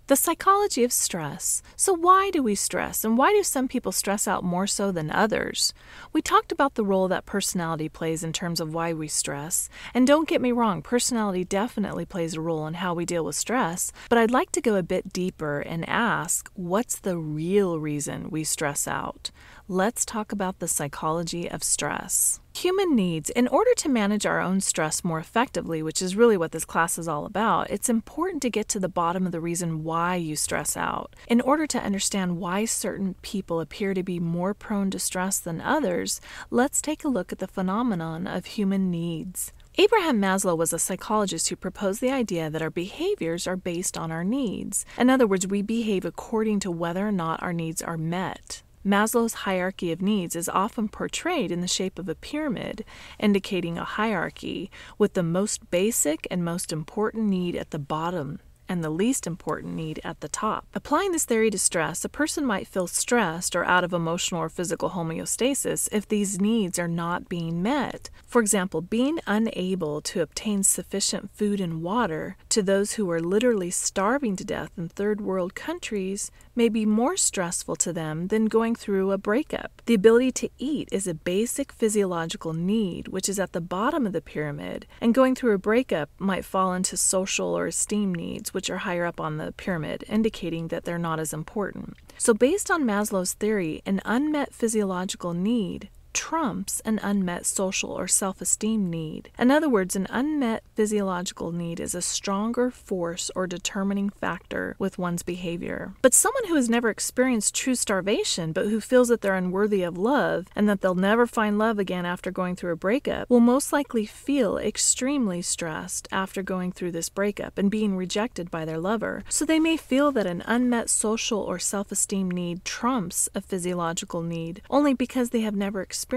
The psychology of stress. So why do we stress, and why do some people stress out more so than others? We talked about the role that personality plays in terms of why we stress, and don't get me wrong, personality definitely plays a role in how we deal with stress, but I'd like to go a bit deeper and ask, what's the real reason we stress out? Let's talk about the psychology of stress. Human needs. In order to manage our own stress more effectively, which is really what this class is all about, it's important to get to the bottom of the reason why you stress out. In order to understand why certain people appear to be more prone to stress than others, let's take a look at the phenomenon of human needs. Abraham Maslow was a psychologist who proposed the idea that our behaviors are based on our needs. In other words, we behave according to whether or not our needs are met. Maslow's hierarchy of needs is often portrayed in the shape of a pyramid, indicating a hierarchy, with the most basic and most important need at the bottom and the least important need at the top. Applying this theory to stress, a person might feel stressed or out of emotional or physical homeostasis if these needs are not being met. For example, being unable to obtain sufficient food and water to those who are literally starving to death in third world countries may be more stressful to them than going through a breakup. The ability to eat is a basic physiological need, which is at the bottom of the pyramid, and going through a breakup might fall into social or esteem needs, which are higher up on the pyramid, indicating that they're not as important. So based on Maslow's theory, an unmet physiological need trumps an unmet social or self-esteem need. In other words, an unmet physiological need is a stronger force or determining factor with one's behavior. But someone who has never experienced true starvation, but who feels that they're unworthy of love and that they'll never find love again after going through a breakup, will most likely feel extremely stressed after going through this breakup and being rejected by their lover. So they may feel that an unmet social or self-esteem need trumps a physiological need, only because they have never experienced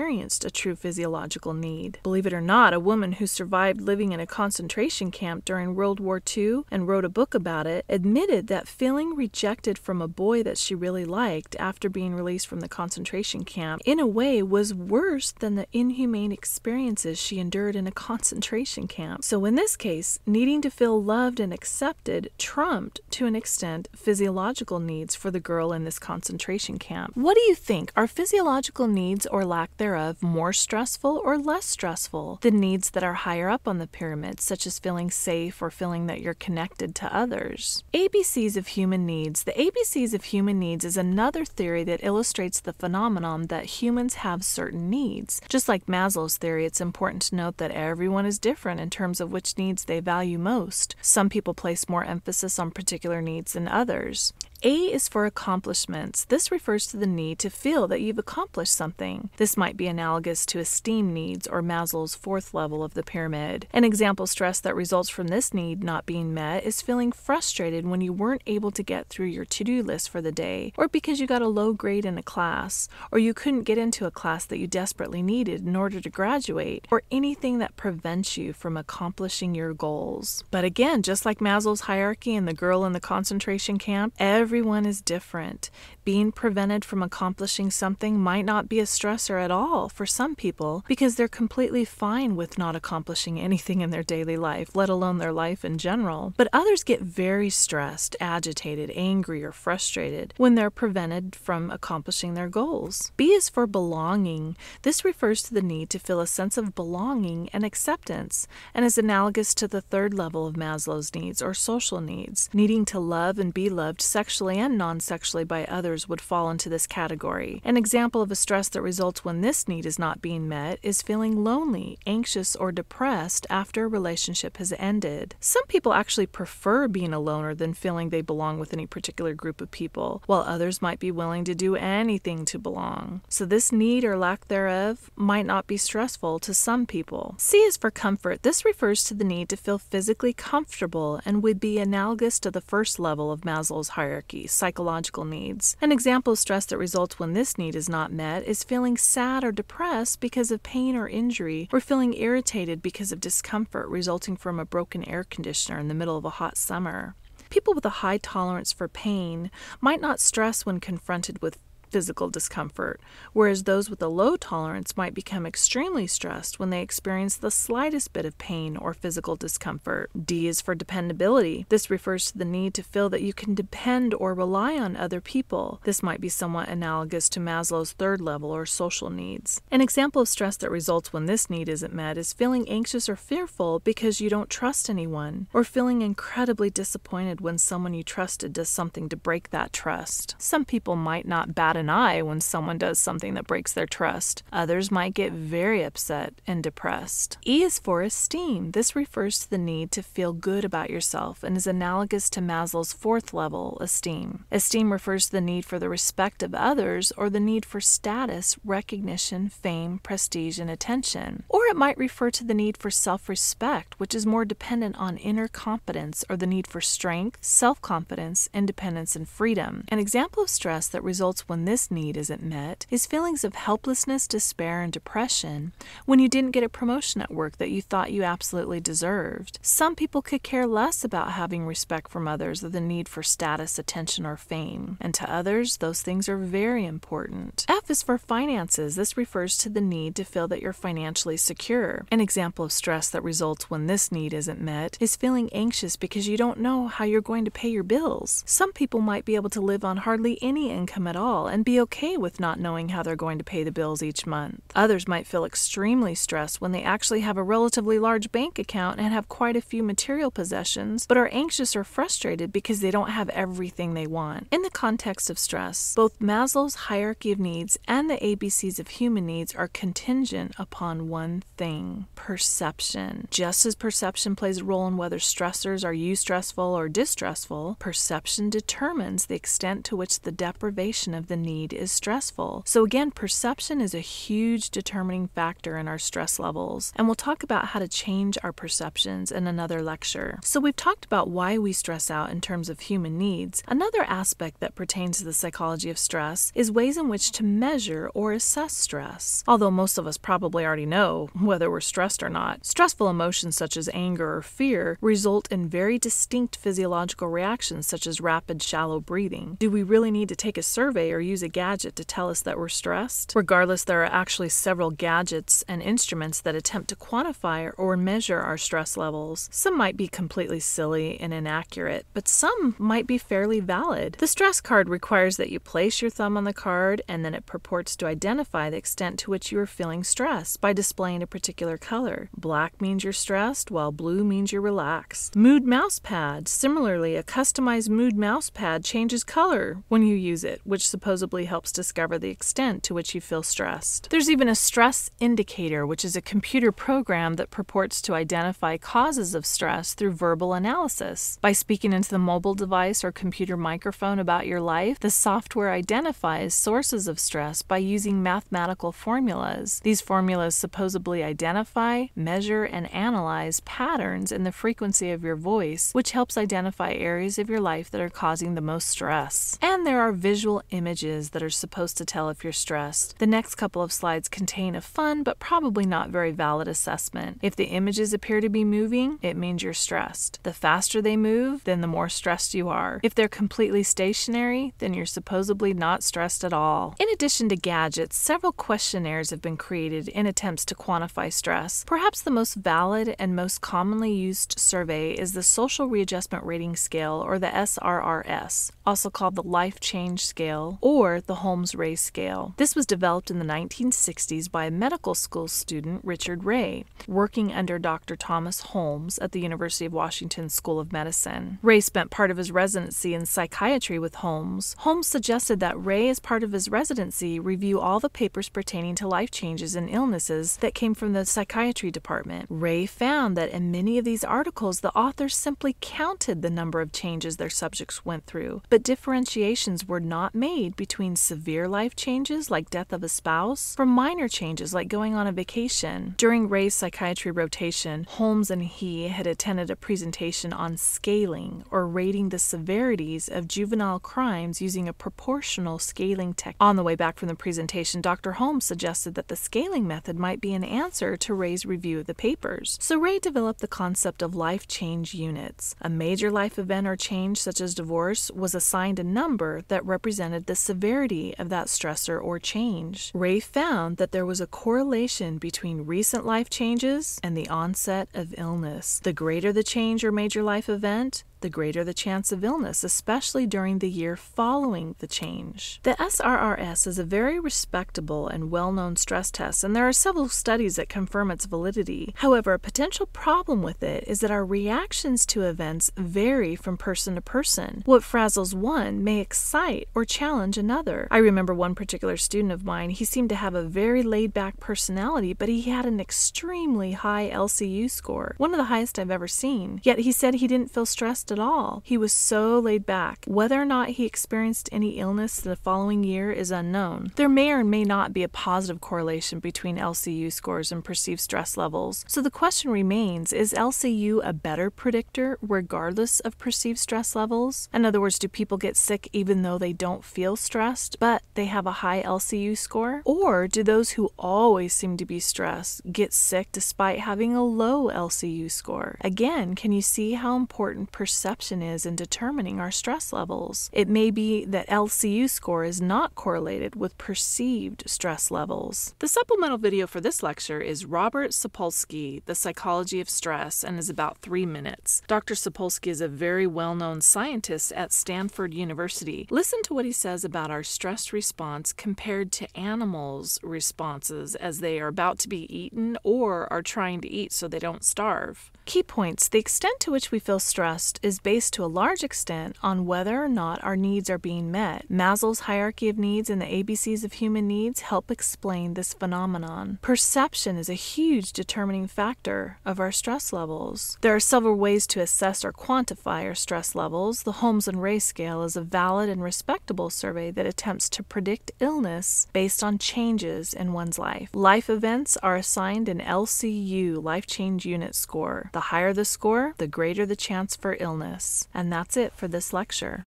a true physiological need. Believe it or not, a woman who survived living in a concentration camp during World War II and wrote a book about it admitted that feeling rejected from a boy that she really liked after being released from the concentration camp in a way was worse than the inhumane experiences she endured in a concentration camp. So in this case, needing to feel loved and accepted trumped, to an extent, physiological needs for the girl in this concentration camp. What do you think? Are physiological needs or lack thereof more stressful or less stressful than needs that are higher up on the pyramid, such as feeling safe or feeling that you're connected to others? ABCs of human needs. The ABCs of human needs is another theory that illustrates the phenomenon that humans have certain needs. Just like Maslow's theory, it's important to note that everyone is different in terms of which needs they value most. Some people place more emphasis on particular needs than others. A is for accomplishments. This refers to the need to feel that you've accomplished something. This might be analogous to esteem needs or Maslow's fourth level of the pyramid. An example stress that results from this need not being met is feeling frustrated when you weren't able to get through your to-do list for the day, or because you got a low grade in a class, or you couldn't get into a class that you desperately needed in order to graduate, or anything that prevents you from accomplishing your goals. But again, just like Maslow's hierarchy and the girl in the concentration camp, everyone is different. Being prevented from accomplishing something might not be a stressor at all for some people because they're completely fine with not accomplishing anything in their daily life, let alone their life in general. But others get very stressed, agitated, angry, or frustrated when they're prevented from accomplishing their goals. B is for belonging. This refers to the need to feel a sense of belonging and acceptance, and is analogous to the third level of Maslow's needs or social needs. Needing to love and be loved sexually and non-sexually by others would fall into this category. An example of a stress that results when this need is not being met is feeling lonely, anxious, or depressed after a relationship has ended. Some people actually prefer being a loner than feeling they belong with any particular group of people, while others might be willing to do anything to belong. So this need or lack thereof might not be stressful to some people. C is for comfort. This refers to the need to feel physically comfortable and would be analogous to the first level of Maslow's hierarchy, psychological needs. An example of stress that results when this need is not met is feeling sad or depressed because of pain or injury, or feeling irritated because of discomfort resulting from a broken air conditioner in the middle of a hot summer. People with a high tolerance for pain might not stress when confronted with physical discomfort, whereas those with a low tolerance might become extremely stressed when they experience the slightest bit of pain or physical discomfort. D is for dependability. This refers to the need to feel that you can depend or rely on other people. This might be somewhat analogous to Maslow's third level or social needs. An example of stress that results when this need isn't met is feeling anxious or fearful because you don't trust anyone, or feeling incredibly disappointed when someone you trusted does something to break that trust. Some people might not bat an eye when someone does something that breaks their trust. Others might get very upset and depressed. E is for esteem. This refers to the need to feel good about yourself and is analogous to Maslow's fourth level, esteem. Esteem refers to the need for the respect of others or the need for status, recognition, fame, prestige, and attention. Or it might refer to the need for self-respect, which is more dependent on inner competence or the need for strength, self-confidence, independence, and freedom. An example of stress that results when this need isn't met is feelings of helplessness, despair, and depression when you didn't get a promotion at work that you thought you absolutely deserved. Some people could care less about having respect from others or the need for status, attention, or fame. And to others, those things are very important. F is for finances. This refers to the need to feel that you're financially secure. An example of stress that results when this need isn't met is feeling anxious because you don't know how you're going to pay your bills. Some people might be able to live on hardly any income at all and be okay with not knowing how they're going to pay the bills each month. Others might feel extremely stressed when they actually have a relatively large bank account and have quite a few material possessions, but are anxious or frustrated because they don't have everything they want. In the context of stress, both Maslow's hierarchy of needs and the ABCs of human needs are contingent upon one thing: perception. Just as perception plays a role in whether stressors are eustressful or distressful, perception determines the extent to which the deprivation of the need is stressful. So again, perception is a huge determining factor in our stress levels, and we'll talk about how to change our perceptions in another lecture. So we've talked about why we stress out in terms of human needs. Another aspect that pertains to the psychology of stress is ways in which to measure or assess stress. Although most of us probably already know whether we're stressed or not, stressful emotions such as anger or fear result in very distinct physiological reactions such as rapid, shallow breathing. Do we really need to take a survey or use a gadget to tell us that we're stressed? Regardless, there are actually several gadgets and instruments that attempt to quantify or measure our stress levels. Some might be completely silly and inaccurate, but some might be fairly valid. The stress card requires that you place your thumb on the card, and then it purports to identify the extent to which you are feeling stress by displaying a particular color. Black means you're stressed, while blue means you're relaxed. Mood mouse pad. Similarly, a customized mood mouse pad changes color when you use it, which supposedly helps discover the extent to which you feel stressed. There's even a stress indicator, which is a computer program that purports to identify causes of stress through verbal analysis. By speaking into the mobile device or computer microphone about your life, the software identifies sources of stress by using mathematical formulas. These formulas supposedly identify, measure, and analyze patterns in the frequency of your voice, which helps identify areas of your life that are causing the most stress. And there are visual images that are supposed to tell if you're stressed. The next couple of slides contain a fun but probably not very valid assessment. If the images appear to be moving, it means you're stressed. The faster they move, then the more stressed you are. If they're completely stationary, then you're supposedly not stressed at all. In addition to gadgets, several questionnaires have been created in attempts to quantify stress. Perhaps the most valid and most commonly used survey is the Social Readjustment Rating Scale, or the SRRS, also called the Life Change Scale or the Holmes-Rahe Scale. This was developed in the 1960s by a medical school student, Richard Rahe, working under Dr. Thomas Holmes at the University of Washington School of Medicine. Rahe spent part of his residency in psychiatry with Holmes. Holmes suggested that Rahe, as part of his residency, review all the papers pertaining to life changes and illnesses that came from the psychiatry department. Rahe found that in many of these articles, the authors simply counted the number of changes their subjects went through, but differentiations were not made between severe life changes like death of a spouse from minor changes like going on a vacation. During Rahe's psychiatry rotation, Holmes and he had attended a presentation on scaling, or rating the severities of juvenile crimes using a proportional scaling technique. On the way back from the presentation, Dr. Holmes suggested that the scaling method might be an answer to Rahe's review of the papers. So Rahe developed the concept of life change units. A major life event or change, such as divorce, was assigned a number that represented the severity severity of that stressor or change. Ray found that there was a correlation between recent life changes and the onset of illness. The greater the change or major life event, the greater the chance of illness, especially during the year following the change. The SRRS is a very respectable and well-known stress test, and there are several studies that confirm its validity. However, a potential problem with it is that our reactions to events vary from person to person. What frazzles one may excite or challenge another. I remember one particular student of mine, he seemed to have a very laid-back personality, but he had an extremely high LCU score, one of the highest I've ever seen. Yet he said he didn't feel stressed at all. He was so laid back. Whether or not he experienced any illness the following year is unknown. There may or may not be a positive correlation between LCU scores and perceived stress levels. So the question remains, is LCU a better predictor regardless of perceived stress levels? In other words, do people get sick even though they don't feel stressed, but they have a high LCU score? Or do those who always seem to be stressed get sick despite having a low LCU score? Again, can you see how important perception is in determining our stress levels? It may be that LCU score is not correlated with perceived stress levels. The supplemental video for this lecture is Robert Sapolsky, The Psychology of Stress, and is about 3 minutes. Dr. Sapolsky is a very well-known scientist at Stanford University. Listen to what he says about our stress response compared to animals' responses as they are about to be eaten or are trying to eat so they don't starve. Key points: the extent to which we feel stressed is based to a large extent on whether or not our needs are being met. Maslow's hierarchy of needs and the ABCs of human needs help explain this phenomenon. Perception is a huge determining factor of our stress levels. There are several ways to assess or quantify our stress levels. The Holmes and Ray scale is a valid and respectable survey that attempts to predict illness based on changes in one's life. Life events are assigned an LCU, life change unit score. The higher the score, the greater the chance for illness. And that's it for this lecture.